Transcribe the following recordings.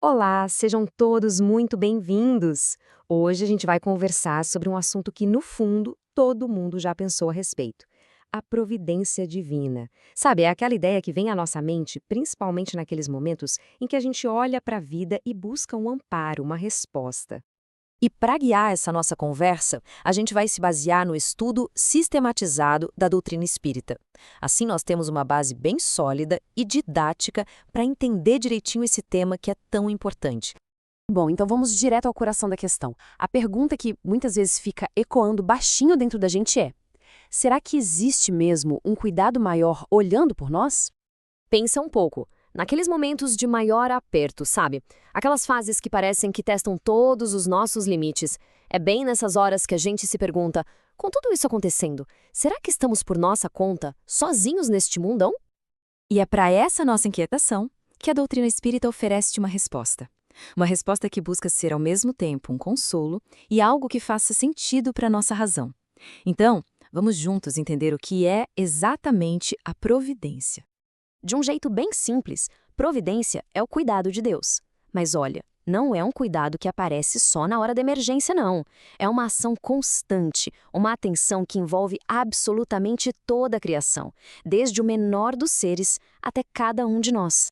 Olá, sejam todos muito bem-vindos! Hoje a gente vai conversar sobre um assunto que, no fundo, todo mundo já pensou a respeito: a providência divina. Sabe, é aquela ideia que vem à nossa mente, principalmente naqueles momentos em que a gente olha para a vida e busca um amparo, uma resposta. E para guiar essa nossa conversa, a gente vai se basear no estudo sistematizado da doutrina espírita. Assim, nós temos uma base bem sólida e didática para entender direitinho esse tema que é tão importante. Bom, então vamos direto ao coração da questão. A pergunta que muitas vezes fica ecoando baixinho dentro da gente é: será que existe mesmo um cuidado maior olhando por nós? Pensa um pouco. Naqueles momentos de maior aperto, sabe? Aquelas fases que parecem que testam todos os nossos limites. É bem nessas horas que a gente se pergunta: com tudo isso acontecendo, será que estamos por nossa conta, sozinhos neste mundão? E é para essa nossa inquietação que a doutrina espírita oferece uma resposta. Uma resposta que busca ser ao mesmo tempo um consolo e algo que faça sentido para a nossa razão. Então, vamos juntos entender o que é exatamente a providência. De um jeito bem simples, providência é o cuidado de Deus. Mas olha, não é um cuidado que aparece só na hora da emergência, não. É uma ação constante, uma atenção que envolve absolutamente toda a criação, desde o menor dos seres até cada um de nós.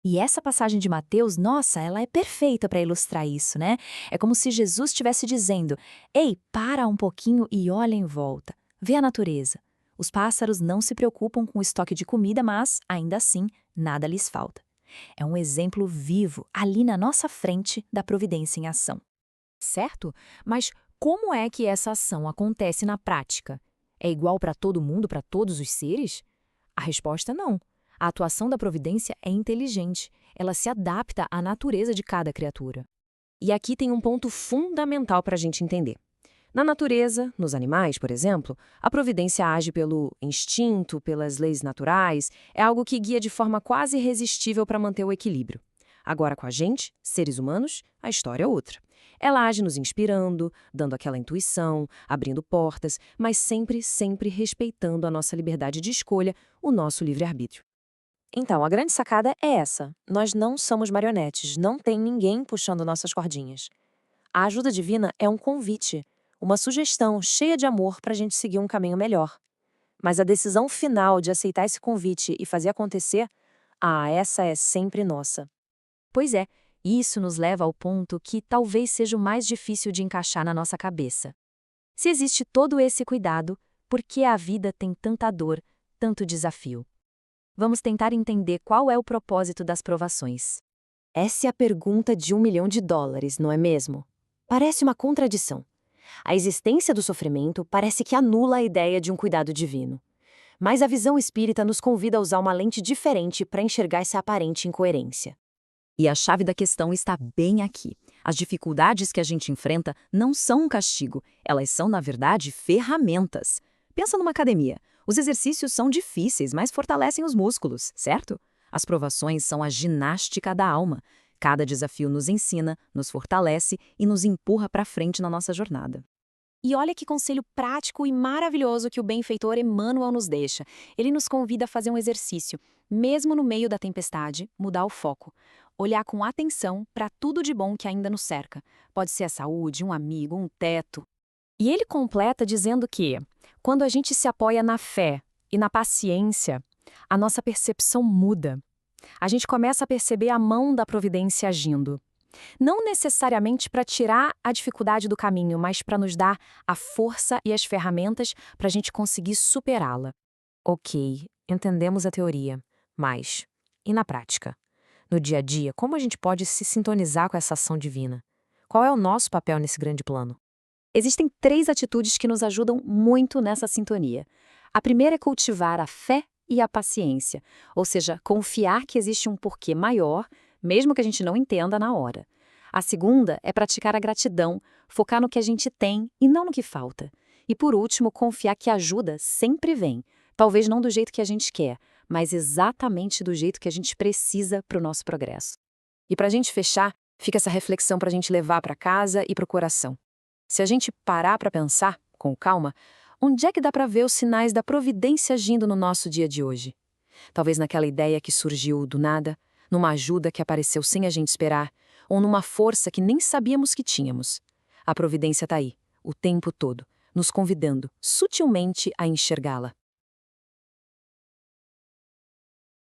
E essa passagem de Mateus, nossa, ela é perfeita para ilustrar isso, né? É como se Jesus estivesse dizendo: ei, para um pouquinho e olha em volta. Vê a natureza. Os pássaros não se preocupam com o estoque de comida, mas, ainda assim, nada lhes falta. É um exemplo vivo, ali na nossa frente, da providência em ação. Certo? Mas como é que essa ação acontece na prática? É igual para todo mundo, para todos os seres? A resposta é não. A atuação da providência é inteligente. Ela se adapta à natureza de cada criatura. E aqui tem um ponto fundamental para a gente entender. Na natureza, nos animais, por exemplo, a providência age pelo instinto, pelas leis naturais, é algo que guia de forma quase irresistível para manter o equilíbrio. Agora, com a gente, seres humanos, a história é outra. Ela age nos inspirando, dando aquela intuição, abrindo portas, mas sempre, sempre respeitando a nossa liberdade de escolha, o nosso livre-arbítrio. Então, a grande sacada é essa. Nós não somos marionetes, não tem ninguém puxando nossas cordinhas. A ajuda divina é um convite, uma sugestão cheia de amor para a gente seguir um caminho melhor. Mas a decisão final de aceitar esse convite e fazer acontecer, essa é sempre nossa. Pois é, isso nos leva ao ponto que talvez seja o mais difícil de encaixar na nossa cabeça. Se existe todo esse cuidado, por que a vida tem tanta dor, tanto desafio? Vamos tentar entender qual é o propósito das provações. Essa é a pergunta de US$ 1 milhão, não é mesmo? Parece uma contradição. A existência do sofrimento parece que anula a ideia de um cuidado divino. Mas a visão espírita nos convida a usar uma lente diferente para enxergar essa aparente incoerência. E a chave da questão está bem aqui. As dificuldades que a gente enfrenta não são um castigo, elas são, na verdade, ferramentas. Pensa numa academia. Os exercícios são difíceis, mas fortalecem os músculos, certo? As provações são a ginástica da alma. Cada desafio nos ensina, nos fortalece e nos empurra para frente na nossa jornada. E olha que conselho prático e maravilhoso que o benfeitor Emmanuel nos deixa. Ele nos convida a fazer um exercício, mesmo no meio da tempestade, mudar o foco. Olhar com atenção para tudo de bom que ainda nos cerca. Pode ser a saúde, um amigo, um teto. E ele completa dizendo que, quando a gente se apoia na fé e na paciência, a nossa percepção muda. A gente começa a perceber a mão da providência agindo. Não necessariamente para tirar a dificuldade do caminho, mas para nos dar a força e as ferramentas para a gente conseguir superá-la. Ok, entendemos a teoria, mas e na prática? No dia a dia, como a gente pode se sintonizar com essa ação divina? Qual é o nosso papel nesse grande plano? Existem 3 atitudes que nos ajudam muito nessa sintonia. A primeira é cultivar a fé e a paciência, ou seja, confiar que existe um porquê maior, mesmo que a gente não entenda na hora. A segunda é praticar a gratidão, focar no que a gente tem e não no que falta. E por último, confiar que a ajuda sempre vem, talvez não do jeito que a gente quer, mas exatamente do jeito que a gente precisa para o nosso progresso. E para a gente fechar, fica essa reflexão para a gente levar para casa e para o coração. Se a gente parar para pensar, com calma, onde é que dá para ver os sinais da providência agindo no nosso dia de hoje? Talvez naquela ideia que surgiu do nada, numa ajuda que apareceu sem a gente esperar, ou numa força que nem sabíamos que tínhamos. A providência está aí, o tempo todo, nos convidando, sutilmente, a enxergá-la.